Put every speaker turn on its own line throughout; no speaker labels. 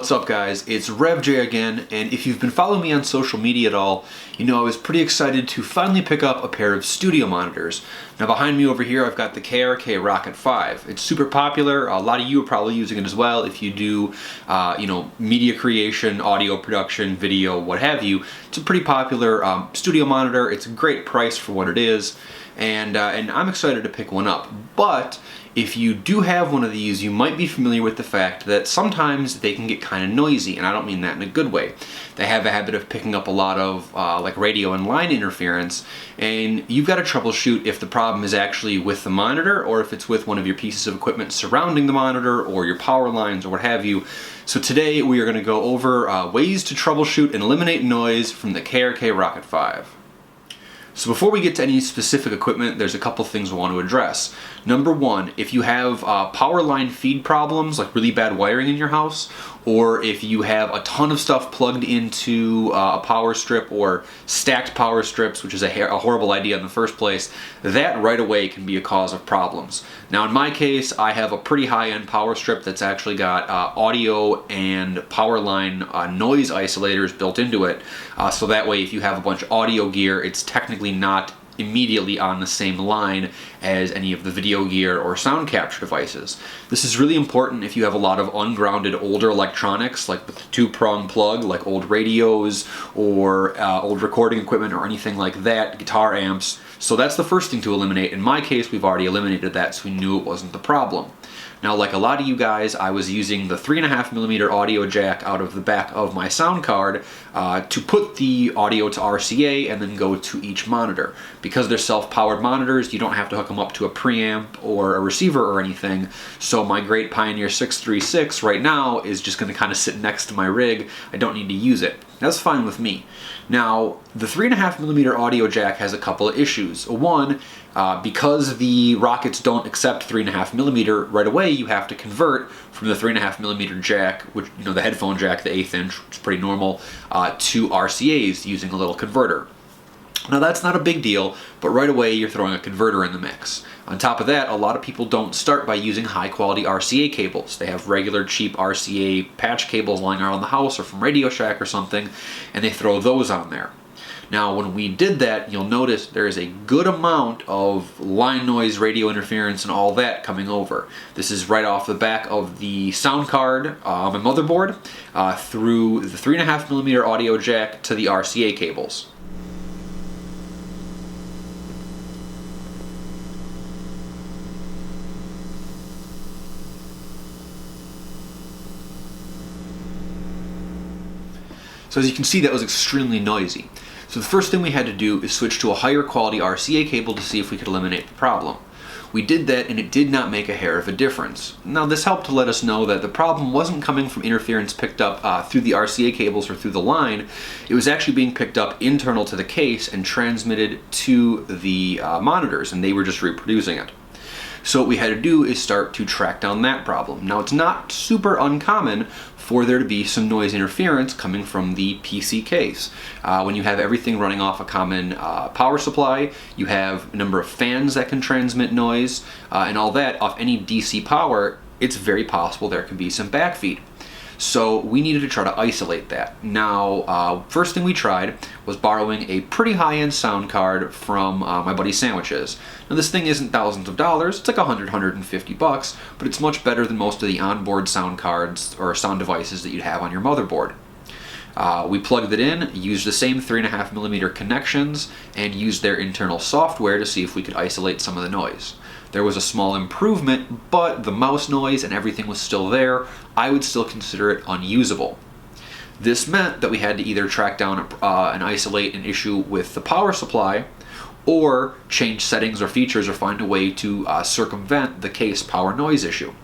What's up, guys? It's Rev J again, and if you've been following me on social media at all, you know I was pretty excited to finally pick up a pair of studio monitors. Now behind me over here I've got the KRK Rokit5. It's super popular. A lot of you are probably using it as well if you do media creation, audio production, video, what have you. It's a pretty popular studio monitor. It's a great price for what it is, and I'm excited to pick one up. But if you do have one of these, you might be familiar with the fact that sometimes they can get kind of noisy, and I don't mean that in a good way. They have a habit of picking up a lot of like radio and line interference, and you've got to troubleshoot if the problem is actually with the monitor or if it's with one of your pieces of equipment surrounding the monitor or your power lines or what have you. So today we are going to go over ways to troubleshoot and eliminate noise from the KRK Rokit5. So before we get to any specific equipment, there's a couple things we want to address. Number one, if you have power line feed problems, like really bad wiring in your house, or if you have a ton of stuff plugged into a power strip or stacked power strips, which is a horrible idea in the first place, that right away can be a cause of problems. Now in my case, I have a pretty high-end power strip that's actually got audio and power line noise isolators built into it, so that way if you have a bunch of audio gear, it's technically not immediately on the same line as any of the video gear or sound capture devices. This is really important if you have a lot of ungrounded older electronics, like with a two-prong plug, like old radios or old recording equipment or anything like that, guitar amps. So that's the first thing to eliminate. In my case, we've already eliminated that, so we knew it wasn't the problem. Now, like a lot of you guys, I was using the 3.5mm audio jack out of the back of my sound card to put the audio to RCA and then go to each monitor. Because they're self-powered monitors, you don't have to hook them up to a preamp or a receiver or anything, so my great Pioneer 636 right now is just going to kind of sit next to my rig. I don't need to use it. That's fine with me. Now, the 3.5mm audio jack has a couple of issues. One, because the Rokits don't accept 3.5mm right away, you have to convert from the 3.5mm jack, which, you know, the headphone jack, the 1/8 inch, which is pretty normal, to RCAs using a little converter. Now that's not a big deal, but right away you're throwing a converter in the mix. On top of that, a lot of people don't start by using high quality RCA cables. They have regular cheap RCA patch cables lying around the house or from Radio Shack or something, and they throw those on there. Now when we did that, you'll notice there is a good amount of line noise, radio interference, and all that coming over. This is right off the back of the sound card on my motherboard through the 3.5mm audio jack to the RCA cables. So as you can see, that was extremely noisy. So the first thing we had to do is switch to a higher quality RCA cable to see if we could eliminate the problem. We did that and it did not make a hair of a difference. Now this helped to let us know that the problem wasn't coming from interference picked up through the RCA cables or through the line. It was actually being picked up internal to the case and transmitted to the monitors, and they were just reproducing it. So what we had to do is start to track down that problem. Now it's not super uncommon for there to be some noise interference coming from the PC case. When you have everything running off a common power supply, you have a number of fans that can transmit noise, and all that off any DC power, it's very possible there can be some backfeed. So we needed to try to isolate that. Now, first thing we tried was borrowing a pretty high-end sound card from my buddy Sandwiches. Now this thing isn't thousands of dollars, it's like $100–150, but it's much better than most of the onboard sound cards or sound devices that you'd have on your motherboard. We plugged it in, used the same 3.5mm connections, and used their internal software to see if we could isolate some of the noise. There was a small improvement, but the mouse noise and everything was still there. I would still consider it unusable. This meant that we had to either track down and isolate an issue with the power supply, or change settings or features or find a way to circumvent the case power noise issue.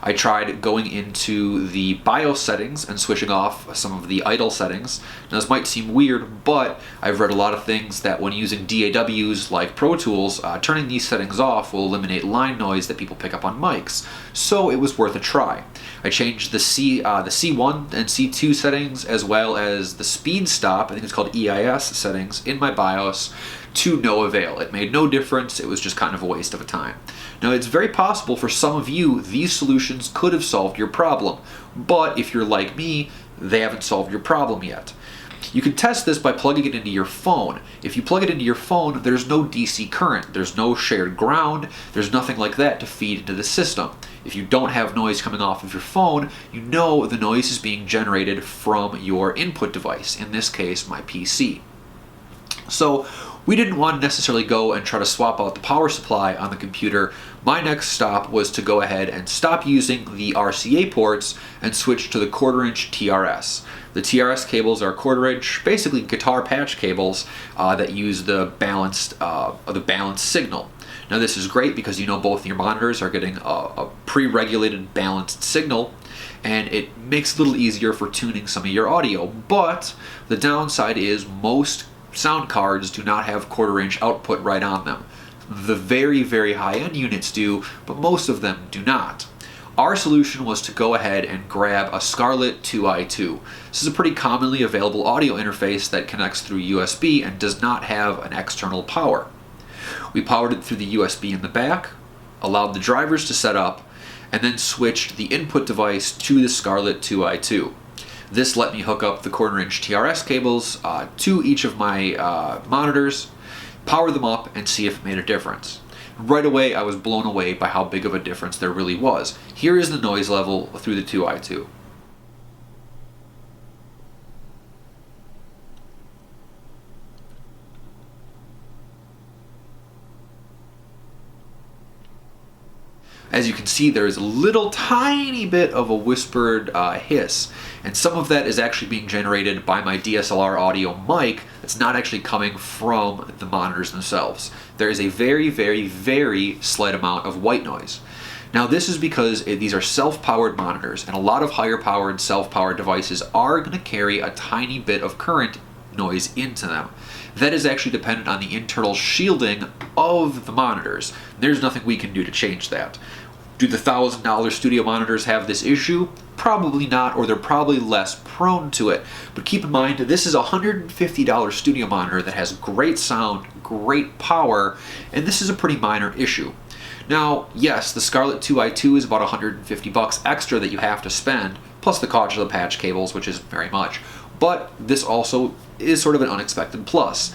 I tried going into the BIOS settings and switching off some of the idle settings. Now this might seem weird, but I've read a lot of things that when using DAWs like Pro Tools, turning these settings off will eliminate line noise that people pick up on mics. So it was worth a try. I changed the C1 and C2 settings as well as the speed stop, I think it's called EIS settings, in my BIOS to no avail. It made no difference. It was just kind of a waste of time. Now, it's very possible for some of you these solutions could have solved your problem, but if you're like me, they haven't solved your problem yet. You can test this by plugging it into your phone. If you plug it into your phone, there's no DC current, there's no shared ground, there's nothing like that to feed into the system. If you don't have noise coming off of your phone, you know the noise is being generated from your input device, in this case, my PC. So we didn't want to necessarily go and try to swap out the power supply on the computer. My next stop was to go ahead and stop using the RCA ports and switch to the 1/4-inch TRS. The TRS cables are 1/4-inch, basically guitar patch cables that use the balanced signal. Now this is great because you know both your monitors are getting a pre-regulated balanced signal, and it makes it a little easier for tuning some of your audio. But the downside is most sound cards do not have 1/4-inch output right on them. The very, very high-end units do, but most of them do not. Our solution was to go ahead and grab a Scarlett 2i2. This is a pretty commonly available audio interface that connects through USB and does not have an external power. We powered it through the USB in the back, allowed the drivers to set up, and then switched the input device to the Scarlett 2i2. This let me hook up the 1/4-inch TRS cables to each of my monitors, power them up, and see if it made a difference. Right away, I was blown away by how big of a difference there really was. Here is the noise level through the 2i2. As you can see, there is a little tiny bit of a whispered hiss, and some of that is actually being generated by my DSLR audio mic. It's not actually coming from the monitors themselves. There is a very, very, very slight amount of white noise. Now this is because these are self-powered monitors, and a lot of higher powered self-powered devices are going to carry a tiny bit of current noise into them. That is actually dependent on the internal shielding of the monitors. There's nothing we can do to change that. Do the $1,000 studio monitors have this issue? Probably not, or they're probably less prone to it. But keep in mind, this is a $150 studio monitor that has great sound, great power, and this is a pretty minor issue. Now, yes, the Scarlett 2i2 is about $150 extra that you have to spend, plus the cost of the patch cables, which isn't very much. But this also is sort of an unexpected plus.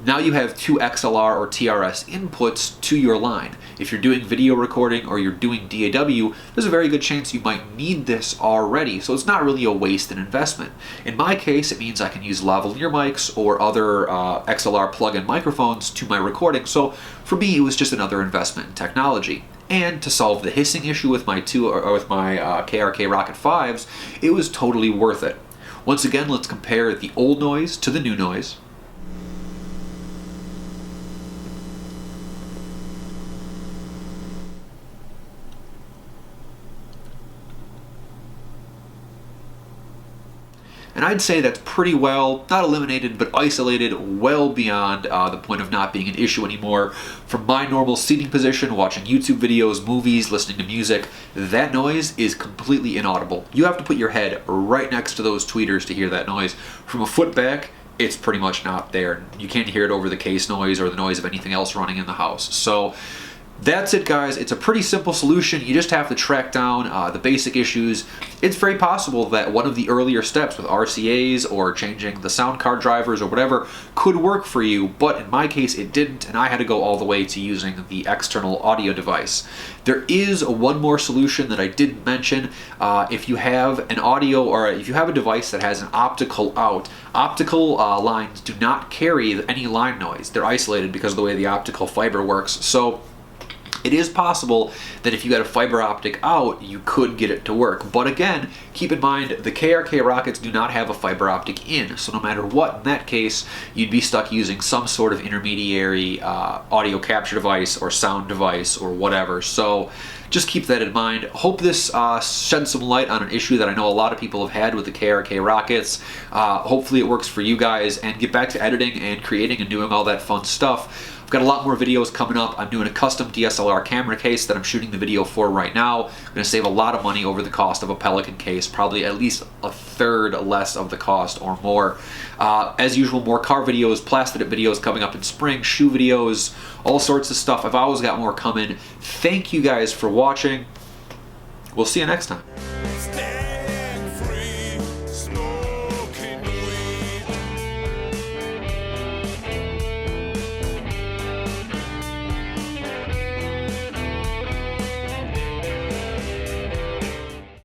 Now you have two XLR or TRS inputs to your line. If you're doing video recording or you're doing DAW, there's a very good chance you might need this already, so it's not really a wasted investment. In my case, it means I can use lavalier mics or other XLR plug-in microphones to my recording, so for me it was just another investment in technology. And to solve the hissing issue with my KRK Rokit5s, it was totally worth it. Once again, let's compare the old noise to the new noise. And I'd say that's pretty well, not eliminated, but isolated well beyond the point of not being an issue anymore. From my normal seating position, watching YouTube videos, movies, listening to music, that noise is completely inaudible. You have to put your head right next to those tweeters to hear that noise. From a foot back, it's pretty much not there. You can't hear it over the case noise or the noise of anything else running in the house. So that's it, guys. It's a pretty simple solution. You just have to track down the basic issues. It's very possible that one of the earlier steps with RCAs or changing the sound card drivers or whatever could work for you, but in my case it didn't, and I had to go all the way to using the external audio device. There is one more solution that I didn't mention. If you have an audio or if you have a device that has an optical out, optical lines do not carry any line noise. They're isolated because of the way the optical fiber works. So it is possible that if you got a fiber optic out, you could get it to work. But again, keep in mind, the KRK Rokits do not have a fiber optic in, so no matter what, in that case, you'd be stuck using some sort of intermediary audio capture device or sound device or whatever. So just keep that in mind. Hope this sheds some light on an issue that I know a lot of people have had with the KRK Rokits. Hopefully it works for you guys, and get back to editing and creating and doing all that fun stuff. got a lot more videos coming up. I'm doing a custom DSLR camera case that I'm shooting the video for right now. I'm going to save a lot of money over the cost of a Pelican case, probably at least a third less of the cost or more. As usual, more car videos, Plastidip videos coming up in spring, shoe videos, all sorts of stuff. I've always got more coming. Thank you guys for watching. We'll see you next time.